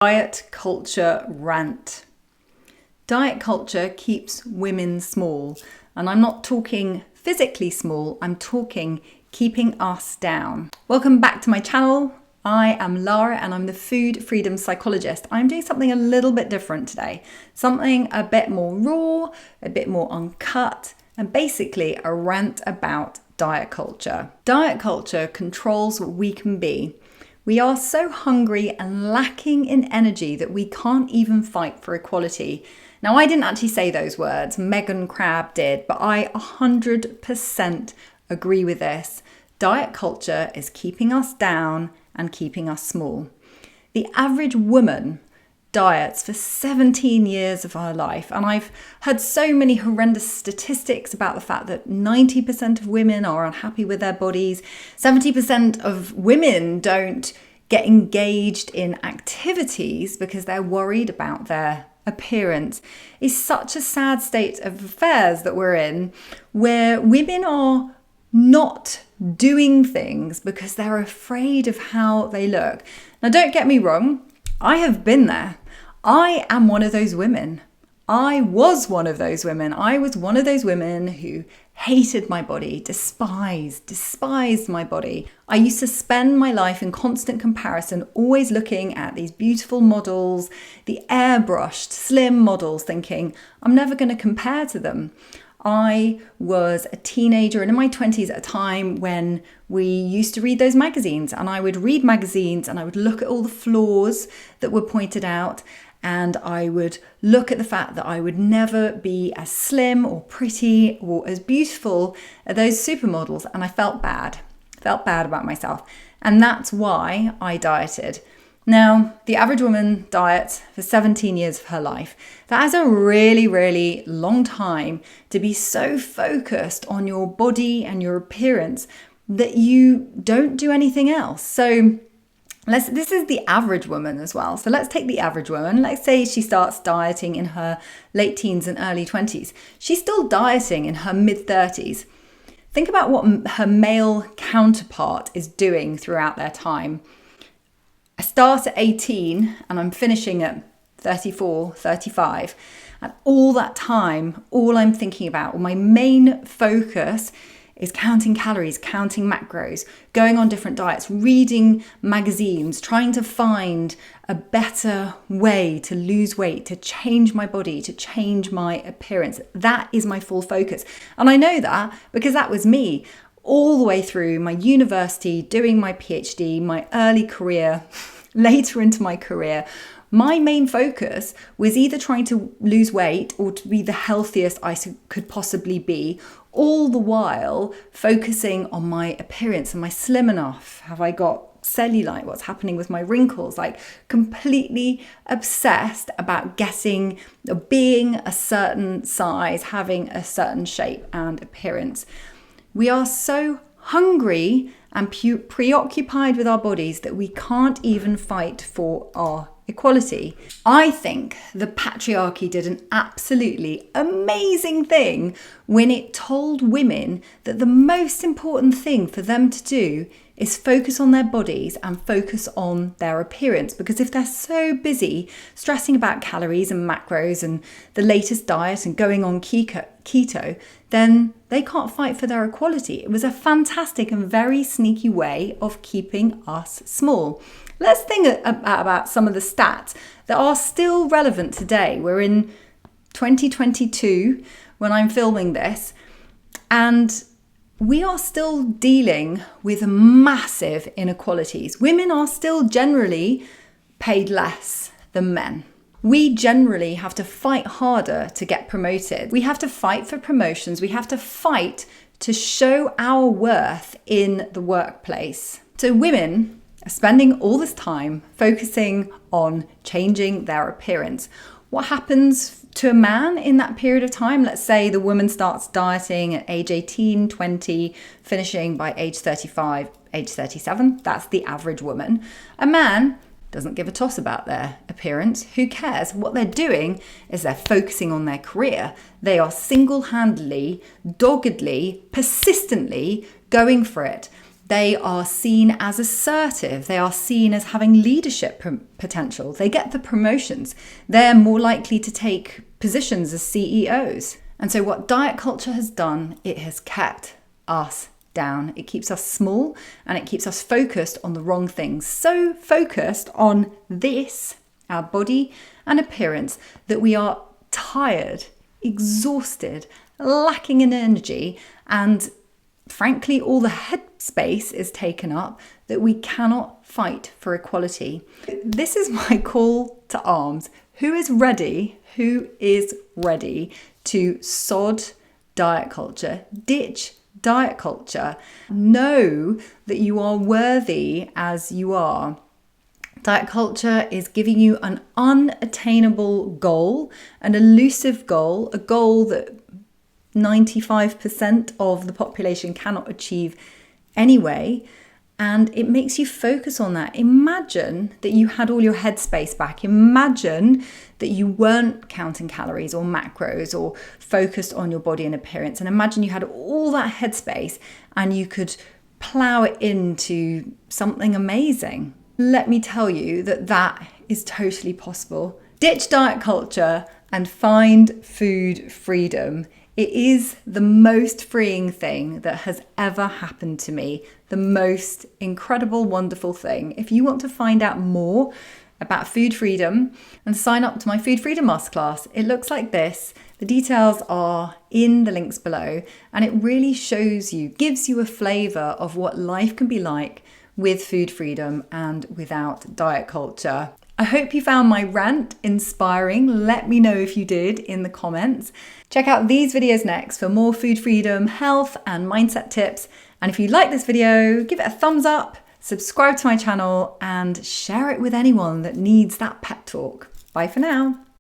Diet culture rant. Diet culture keeps women small, and I'm not talking physically small, I'm talking keeping us down. Welcome back to my channel. I am Lara and I'm the food freedom psychologist. I'm doing something a little bit different today, something a bit more raw, a bit more uncut, and basically a rant about diet culture. Diet culture controls what we can be. We are so hungry and lacking in energy that we can't even fight for equality. Now, I didn't actually say those words, Megan Crab did, but I 100% agree with this. Diet culture is keeping us down and keeping us small. The average woman diets for 17 years of her life, and I've heard so many horrendous statistics about the fact that 90% of women are unhappy with their bodies, 70% of women don't get engaged in activities because they're worried about their appearance. It's such a sad state of affairs that we're in, where women are not doing things because they're afraid of how they look. Now, don't get me wrong, I have been there. I am one of those women. I was one of those women. I was one of those women who hated my body, despised my body. I used to spend my life in constant comparison, always looking at these beautiful models, the airbrushed, slim models, thinking, I'm never going to compare to them. I was a teenager and in my 20s at a time when we used to read those magazines, and I would read magazines and I would look at all the flaws that were pointed out, and I would look at the fact that I would never be as slim or pretty or as beautiful as those supermodels, and I felt bad about myself, and that's why I dieted. Now, the average woman diets for 17 years of her life. That is a really, really long time to be so focused on your body and your appearance that you don't do anything else. So this is the average woman as well. So let's take the average woman. Let's say she starts dieting in her late teens and early 20s. She's still dieting in her mid 30s. Think about what her male counterpart is doing throughout their time. I start at 18 and I'm finishing at 34, 35. And all that time, all I'm thinking about, or my main focus, is counting calories, counting macros, going on different diets, reading magazines, trying to find a better way to lose weight, to change my body, to change my appearance. That is my full focus. And I know that because that was me all the way through my university, doing my PhD, my early career, later into my career. My main focus was either trying to lose weight or to be the healthiest I could possibly be, all the while focusing on my appearance. Am I slim enough? Have I got cellulite? What's happening with my wrinkles? Like, completely obsessed about being a certain size, having a certain shape and appearance. We are so hungry and preoccupied with our bodies that we can't even fight for our equality. I think the patriarchy did an absolutely amazing thing when it told women that the most important thing for them to do is focus on their bodies and focus on their appearance. Because if they're so busy stressing about calories and macros and the latest diet and going on keto, then they can't fight for their equality. It was a fantastic and very sneaky way of keeping us small. Let's think about some of the stats that are still relevant today. We're in 2022 when I'm filming this, and we are still dealing with massive inequalities. Women are still generally paid less than men. We generally have to fight harder to get promoted. We have to fight for promotions. We have to fight to show our worth in the workplace. So women are spending all this time focusing on changing their appearance. What happens to a man in that period of time? Let's say the woman starts dieting at age 18, 20, finishing by age 35, age 37. That's the average woman. A man doesn't give a toss about their appearance. Who cares? What they're doing is they're focusing on their career. They are single-handedly, doggedly, persistently going for it. They are seen as assertive. They are seen as having leadership potential. They get the promotions. They're more likely to take positions as CEOs. And so what diet culture has done, it has kept us down. It keeps us small and it keeps us focused on the wrong things. So focused on this, our body and appearance, that we are tired, exhausted, lacking in energy, and frankly, all the headspace is taken up that we cannot fight for equality. This is my call to arms. Who is ready? Who is ready to sod diet culture, ditch diet culture? Know that you are worthy as you are. Diet culture is giving you an unattainable goal, an elusive goal, a goal that 95% of the population cannot achieve anyway, and it makes you focus on that. Imagine that you had all your headspace back. Imagine that you weren't counting calories or macros or focused on your body and appearance, and imagine you had all that headspace and you could plow it into something amazing. Let me tell you that that is totally possible. Ditch diet culture and find food freedom. It is the most freeing thing that has ever happened to me. The most incredible, wonderful thing. If you want to find out more about food freedom and sign up to my Food Freedom Masterclass, it looks like this. The details are in the links below, and it really shows you, gives you a flavor of what life can be like with food freedom and without diet culture. I hope you found my rant inspiring. Let me know if you did in the comments. Check out these videos next for more food freedom, health, and mindset tips. And if you like this video, give it a thumbs up, subscribe to my channel, and share it with anyone that needs that pep talk. Bye for now.